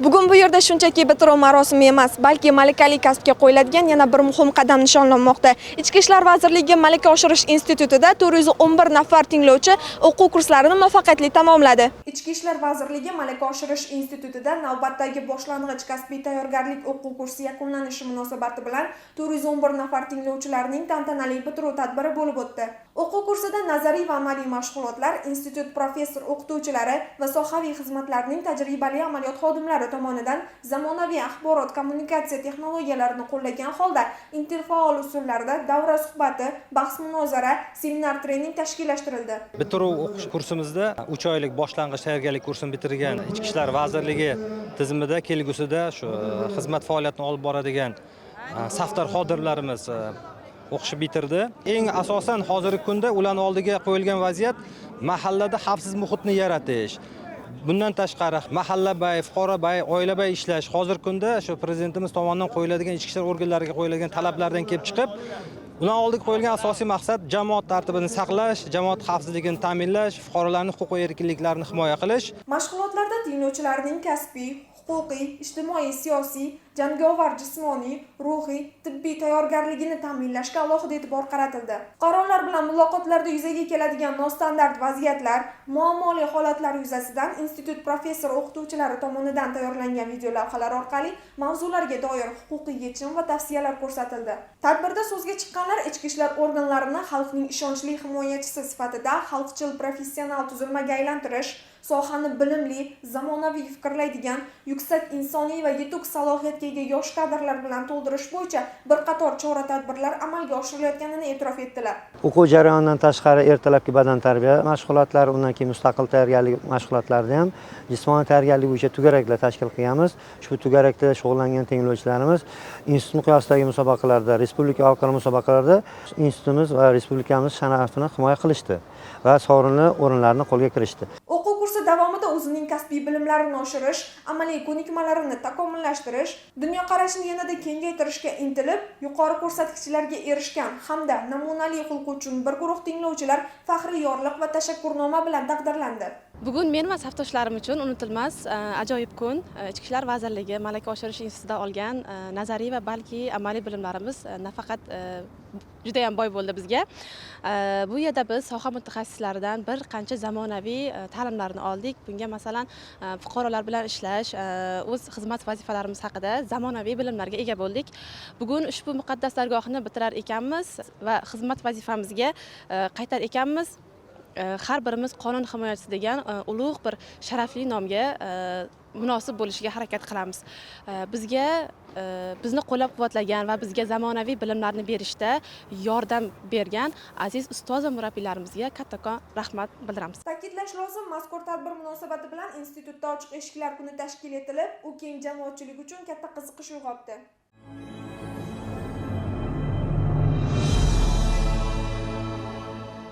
Bugun bu yerda shunchaki bitiruv marosimi emas, balki malakali kasbga qo'yiladigan yana bir muhim qadam nishonlanmoqda. Ichki ishlar vazirligi Malaka oshirish institutida 411 nafar tinglovchi o'quv kurslarini muvaffaqiyatli tamomladi. Ichki ishlar vazirligi Malaka oshirish institutida navbatdagi boshlang'ich kasbiy tayyorgarlik o'quv kursi yakunlanishi munosabati bilan 411 nafar tinglovchilarning tantanali bitiruv tadbiri bo'lib o'tdi. O'quv kursida nazariy va amaliy mashg'ulotlar institut professor o'qituvchilari va sohaviy xizmatlarning tajribali amaliyot xodimlari tomonidan zamonaviy axborot kommunikatsiya texnologiyalarini qo'llagan holda interfaol usullarda davra suhbati, bahs munozara, seminar trening tashkillashtirildi. Bitiruv o'qish kursimizda 3 oylik boshlang'ich tayyorgarlik kursini bitirgan Ichki ishlar vazirligi tizimida kelgusida shu xizmat faoliyatini olib boradigan safdor xodimlarimiz o'qishni bitirdi. Eng asosan hozirgi kunda ularning oldiga qo'yilgan vaziyat mahallada xavfsiz muhitni yaratish. Bundan tashqari mahallabay, fuqarobay, oilabay ishlash hozirgi kunda shu prezidentimiz tomonidan qo'yiladigan ichki ishlar organlariga qo'yiladigan talablardan kelib chiqib, ular oldiga qo'yilgan asosiy maqsad jamoat tartibini saqlash, jamoat xavfsizligini ta'minlash, fuqarolarning huquq va erkinliklarini himoya qilish. Mashg'ulotlarda tinglovchilarning kasbiy, huquqiy, ijtimoiy, siyosiy, jangovar jismoniy, ruhiy, tibbiy tayyorgarligini ta'minlashga alohida e'tibor qaratildi. Fuqarolar bilan muloqotlarda yuzaga keladigan nostandart vaziyatlar, muammoli holatlar yuzasidan institut professor o'qituvchilari tomonidan tayyorlangan video lavhalar orqali mavzularga doir huquqiy yechim va tavsiyalar ko'rsatildi. Tadbirda so'zga chiqqanlar ichki ishlar organlarini xalqning ishonchli himoyachisi sifatida xalqchil professional tuzilmaga aylantirish, sohani bilimli, zamonaviy fikrlaydigan, yuksak insoniy va yetuk salohiyatga ega yosh kadrlar bilan to'ldirish bo'yicha bir qator chora-tadbirlar amalga oshirilayotganini e'tirof etdilar. O'quv jarayonidan tashqari ertalabki badan tarbiya mashg'ulotlari, undan keyin mustaqil tayyorgarlik mashg'ulotlarida ham jismoniy tayyorgarlik bo'yicha to'garaklar tashkil qilganmiz. Ushbu to'garakda shug'ullangan tinglovchilarimiz institut miqyosidagi musobaqalarda, respublika xalqaro musobaqalarda institutimiz va respublikamiz sha'nini himoya qilishdi va sovrinli o'rinlarni qo'lga kirishdi. O'quv kursi davomida o'zining kasbiy bilimlarini oshirish, amaliy ko'nikmalarini takomillashtirish, dunyoqarashini yanada kengaytirishga intilib, yuqori ko'rsatkichlarga erishgan hamda namunali xulq uchun bir guruh tinglovchilar faxriy yorliq va tashakkurnoma bilan taqdirlandi. Bugun men va safdoshlarim uchun unutilmas ajoyib kun. Ichki ishlar vazirligi Malaka oshirish institutida olgan nazariy va balki amaliy bilimlarimiz nafaqat juda ham boy bo'ldi bizga. Bu yerda biz soha mutaxassislaridan bir qancha zamonaviy ta'limlarni oldik. Bunga masalan fuqarolar bilan ishlash, o'z xizmat vazifalarimiz haqida zamonaviy bilimlarga ega bo'ldik. Bugun ushbu muqaddas dargohni bitirar ekanmiz va xizmat vazifamizga qaytar ekanmiz. Har birimiz qonun himoyachisi degan ulug' bir sharafli nomga munosib bo'lishga harakat qilamiz. Bizga bizni qo'llab-quvvatlagan va bizga zamonaviy bilimlarni berishda yordam bergan aziz ustoz va murabbiylarimizga kattakon rahmat bildiramiz. Ta'kidlash lozim, mazkur tadbir munosabati bilan institutda ochiq eshiklar kuni tashkil etilib, u keng jamoatchilik uchun katta qiziqish uyg'otdi.